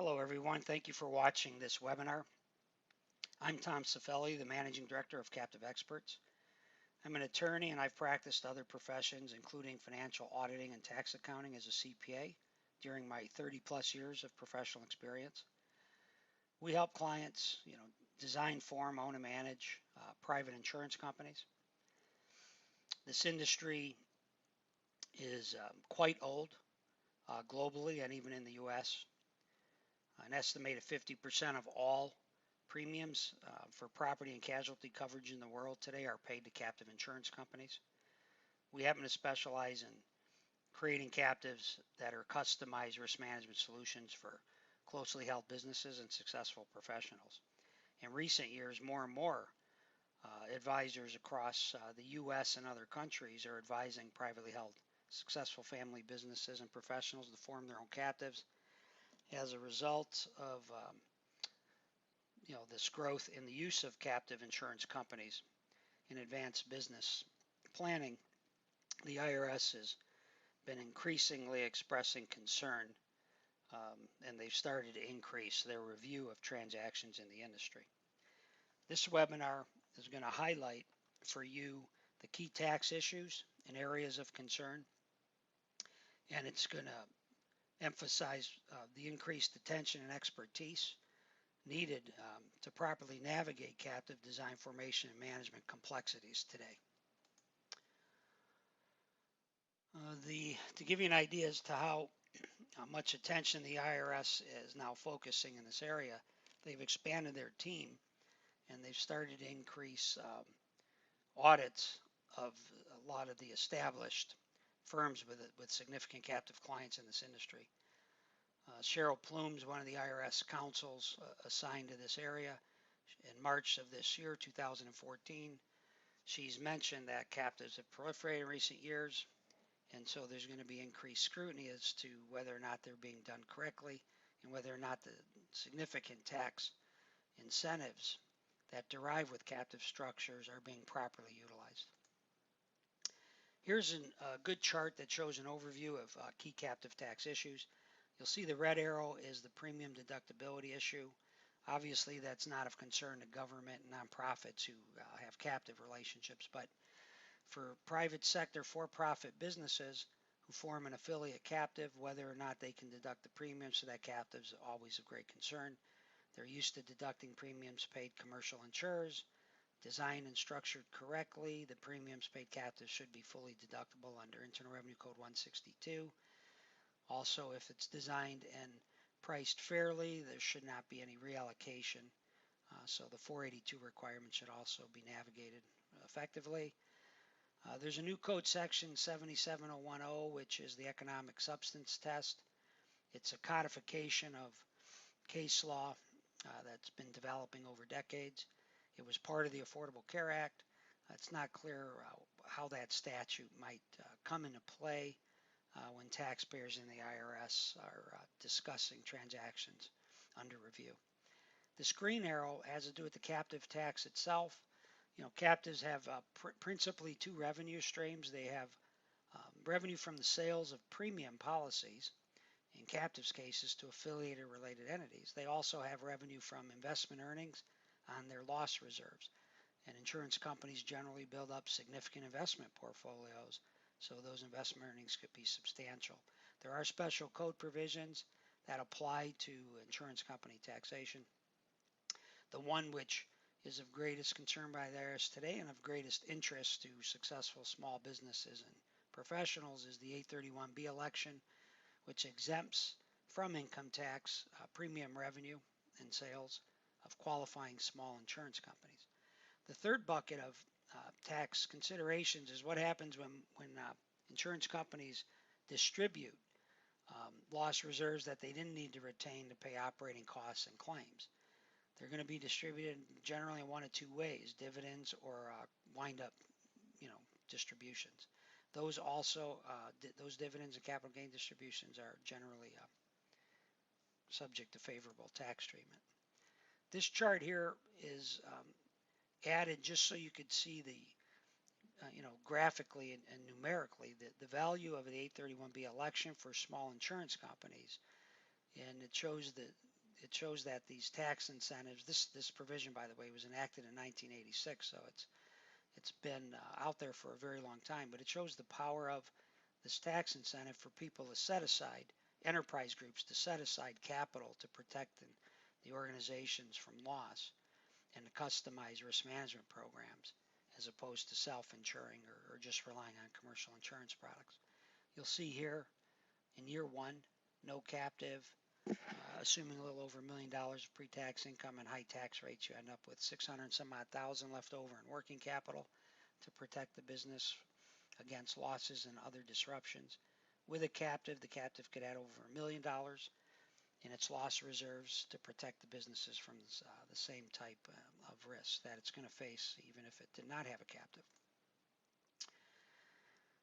Hello everyone, thank you for watching this webinar. I'm Tom Cifelli, the Managing Director of Captive Experts. I'm an attorney and I've practiced other professions including financial auditing and tax accounting as a CPA during my 30 plus years of professional experience. We help clients, design, form, own and manage private insurance companies. This industry is quite old globally and even in the US. An estimated 50% of all premiums for property and casualty coverage in the world today are paid to captive insurance companies. We happen to specialize in creating captives that are customized risk management solutions for closely held businesses and successful professionals. In recent years, more and more advisors across the U.S. and other countries are advising privately held successful family businesses and professionals to form their own captives as a result of this growth in the use of captive insurance companies in advanced business planning. The IRS has been increasingly expressing concern and they've started to increase their review of transactions in the industry. This webinar is going to highlight for you the key tax issues and areas of concern, and it's going to emphasize the increased attention and expertise needed to properly navigate captive design, formation, and management complexities today. To give you an idea as to how much attention the IRS is now focusing in this area, they've expanded their team and they've started to increase audits of a lot of the established firms with significant captive clients in this industry. Cheryl Plume is one of the IRS counsels assigned to this area. In March of this year, 2014, she's mentioned that captives have proliferated in recent years, and so there's going to be increased scrutiny as to whether or not they're being done correctly and whether or not the significant tax incentives that derive with captive structures are being properly utilized. Here's a good chart that shows an overview of key captive tax issues. You'll see the red arrow is the premium deductibility issue. Obviously, that's not of concern to government and nonprofits who have captive relationships, but for private sector for-profit businesses who form an affiliate captive, whether or not they can deduct the premiums to that captive is always of great concern. They're used to deducting premiums paid commercial insurers. Designed and structured correctly, the premiums paid captive should be fully deductible under Internal Revenue Code 162. Also, if it's designed and priced fairly, there should not be any reallocation. So the 482 requirement should also be navigated effectively. There's a new code section 77010, which is the economic substance test. It's a codification of case law that's been developing over decades. It was part of the Affordable Care Act. It's not clear how that statute might come into play when taxpayers in the IRS are discussing transactions under review. This green arrow has to do with the captive tax itself. Captives have principally two revenue streams. They have revenue from the sales of premium policies, in captives cases, to affiliated related entities. They also have revenue from investment earnings on their loss reserves. And insurance companies generally build up significant investment portfolios, so those investment earnings could be substantial. There are special code provisions that apply to insurance company taxation. The one which is of greatest concern by the IRS today and of greatest interest to successful small businesses and professionals is the 831B election, which exempts from income tax premium revenue and sales of qualifying small insurance companies. The third bucket of tax considerations is what happens when insurance companies distribute loss reserves that they didn't need to retain to pay operating costs and claims. They're going to be distributed generally in one of two ways: dividends or wind-up, distributions. Those also, those dividends and capital gain distributions are generally subject to favorable tax treatment. This chart here is added just so you could see the, graphically and numerically, the value of the 831B election for small insurance companies. And it shows it shows that these tax incentives, this provision, by the way, was enacted in 1986, so it's been out there for a very long time, but it shows the power of this tax incentive for people to set aside, enterprise groups to set aside capital to protect the organizations from loss and to customize risk management programs as opposed to self-insuring or just relying on commercial insurance products. You'll see here in year one, no captive, assuming a little over $1 million of pre-tax income and high tax rates, you end up with 600 and some odd thousand left over in working capital to protect the business against losses and other disruptions. With a captive, the captive could add over $1 million in its loss reserves to protect the businesses from the same type of risk that it's going to face even if it did not have a captive.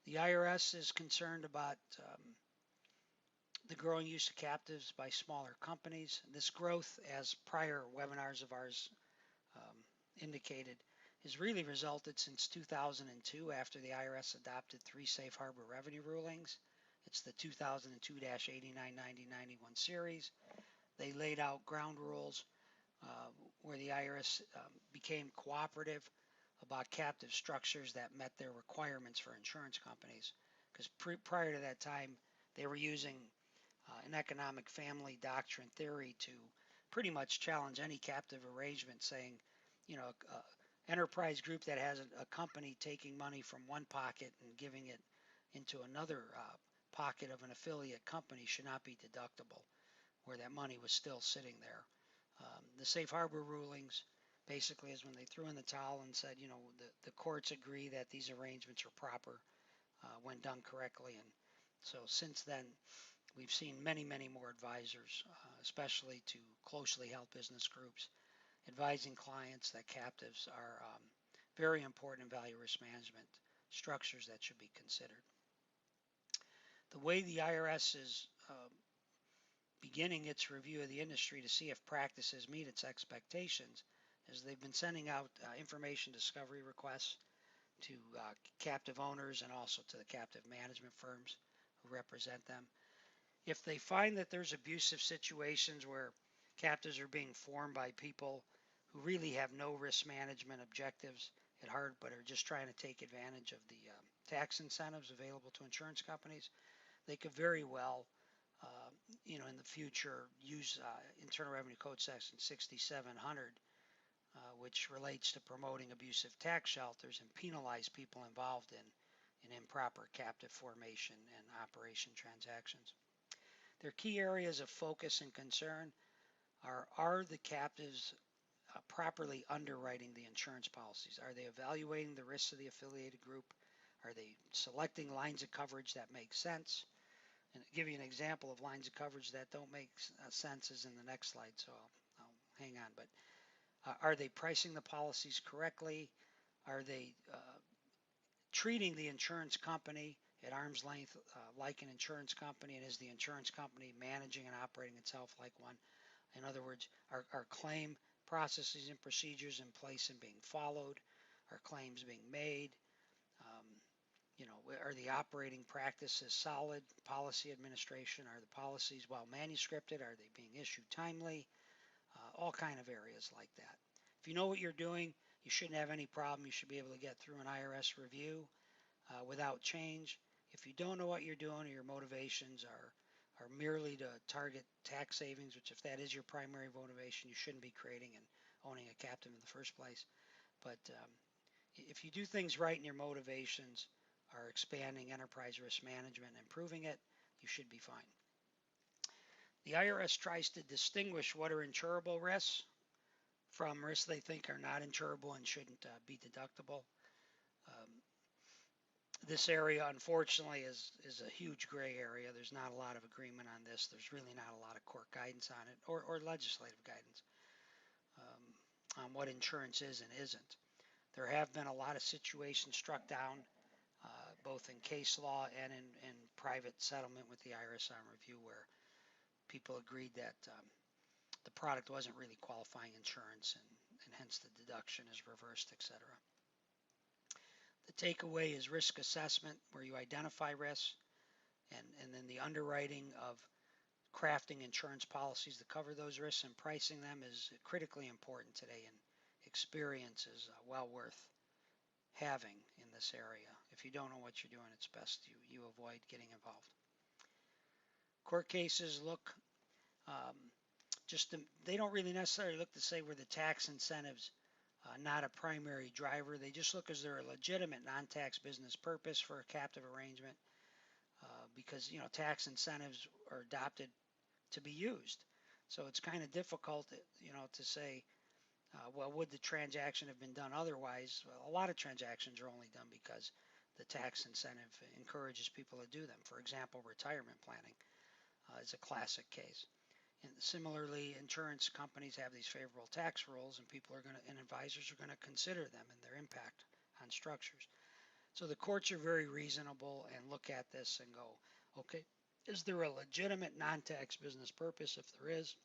The IRS is concerned about the growing use of captives by smaller companies. This growth, as prior webinars of ours indicated, has really resulted since 2002 after the IRS adopted 3 safe harbor revenue rulings. It's the 2002-8990-91 series. They laid out ground rules where the IRS became cooperative about captive structures that met their requirements for insurance companies. Because prior to that time, they were using an economic family doctrine theory to pretty much challenge any captive arrangement, saying, you know, enterprise group that has a company taking money from one pocket and giving it into another pocket of an affiliate company should not be deductible, where that money was still sitting there. The safe harbor rulings basically is when they threw in the towel and said, you know, the courts agree that these arrangements are proper when done correctly. And so since then, we've seen many, many more advisors, especially to closely held business groups, advising clients that captives are very important in value risk management structures that should be considered. The way the IRS is beginning its review of the industry to see if practices meet its expectations is they've been sending out information discovery requests to captive owners and also to the captive management firms who represent them. If they find that there's abusive situations where captives are being formed by people who really have no risk management objectives at heart but are just trying to take advantage of the tax incentives available to insurance companies, they could very well, you know, in the future use Internal Revenue Code Section 6700, which relates to promoting abusive tax shelters and penalize people involved in improper captive formation and operation transactions. Their key areas of focus and concern are the captives properly underwriting the insurance policies? Are they evaluating the risks of the affiliated group? Are they selecting lines of coverage that make sense? And I'll give you an example of lines of coverage that don't make sense is in the next slide, so I'll hang on. But are they pricing the policies correctly? Are they treating the insurance company at arm's length like an insurance company, and is the insurance company managing and operating itself like one? In other words, are claim processes and procedures in place and being followed? Are claims being made? You know, are the operating practices solid? Policy administration, are the policies well manuscripted? Are they being issued timely? All kind of areas like that. If you know what you're doing, you shouldn't have any problem. You should be able to get through an IRS review without change. If you don't know what you're doing or your motivations are merely to target tax savings, which if that is your primary motivation, you shouldn't be creating and owning a captive in the first place. But if you do things right and your motivations are expanding enterprise risk management and improving it, you should be fine. The IRS tries to distinguish what are insurable risks from risks they think are not insurable and shouldn't be deductible. This area, unfortunately, is a huge gray area. There's not a lot of agreement on this. There's really not a lot of court guidance on it or legislative guidance on what insurance is and isn't. There have been a lot of situations struck down, both in case law and in private settlement with the IRS on review, where people agreed that the product wasn't really qualifying insurance and hence the deduction is reversed, etc. The takeaway is risk assessment, where you identify risks, and then the underwriting of crafting insurance policies to cover those risks and pricing them is critically important today, and experience is well worth having in this area. If you don't know what you're doing, it's best you avoid getting involved. Court cases look they don't really necessarily look to say where the tax incentives not a primary driver. They just look as they're a legitimate non-tax business purpose for a captive arrangement because tax incentives are adopted to be used. So it's kind of difficult, to say, well, would the transaction have been done otherwise? Well, a lot of transactions are only done because the tax incentive encourages people to do them. For example, retirement planning is a classic case. And similarly, insurance companies have these favorable tax rules, and and advisors are going to consider them and their impact on structures. So the courts are very reasonable and look at this and go, okay, is there a legitimate non-tax business purpose? If there is,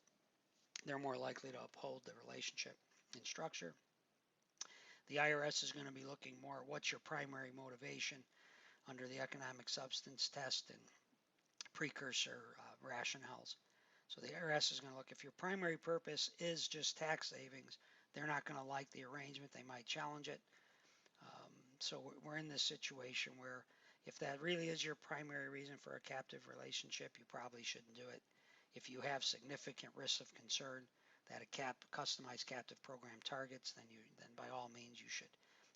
they're more likely to uphold the relationship in structure. The IRS is going to be looking more at what's your primary motivation under the economic substance test and precursor rationales. So the IRS is going to look, if your primary purpose is just tax savings, they're not going to like the arrangement. They might challenge it. So we're in this situation where if that really is your primary reason for a captive relationship, you probably shouldn't do it. If you have significant risks of concern that a customized captive program targets, then by all means you should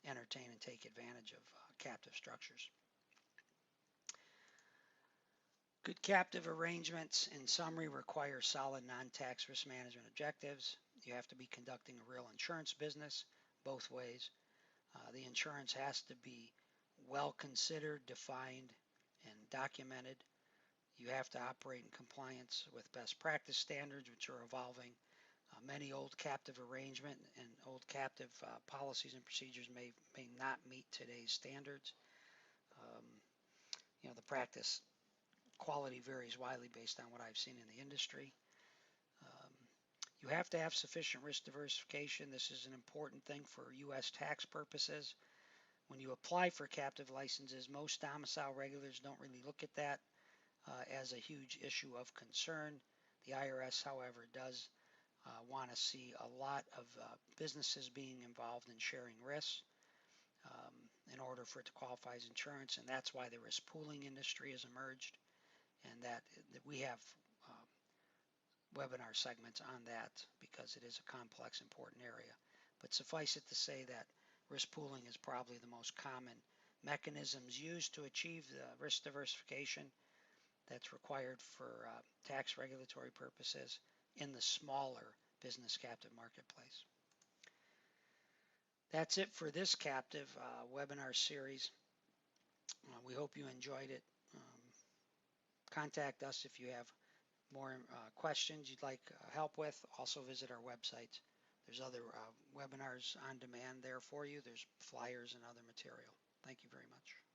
entertain and take advantage of captive structures. Good captive arrangements, in summary, require solid non-tax risk management objectives. You have to be conducting a real insurance business both ways. The insurance has to be well considered, defined, and documented. You have to operate in compliance with best practice standards, which are evolving. Many old captive arrangement and old captive policies and procedures may not meet today's standards. The practice quality varies widely based on what I've seen in the industry. You have to have sufficient risk diversification. This is an important thing for U.S. tax purposes. When you apply for captive licenses, most domicile regulators don't really look at that as a huge issue of concern. The IRS, however, does want to see a lot of businesses being involved in sharing risks in order for it to qualify as insurance, and that's why the risk pooling industry has emerged, and that we have webinar segments on that because it is a complex, important area. But suffice it to say that risk pooling is probably the most common mechanisms used to achieve the risk diversification that's required for tax regulatory purposes in the smaller business captive marketplace. That's it for this captive webinar series. We hope you enjoyed it. Contact us if you have more questions you'd like help with. Also visit our website. There's other webinars on demand there for you. There's flyers and other material. Thank you very much.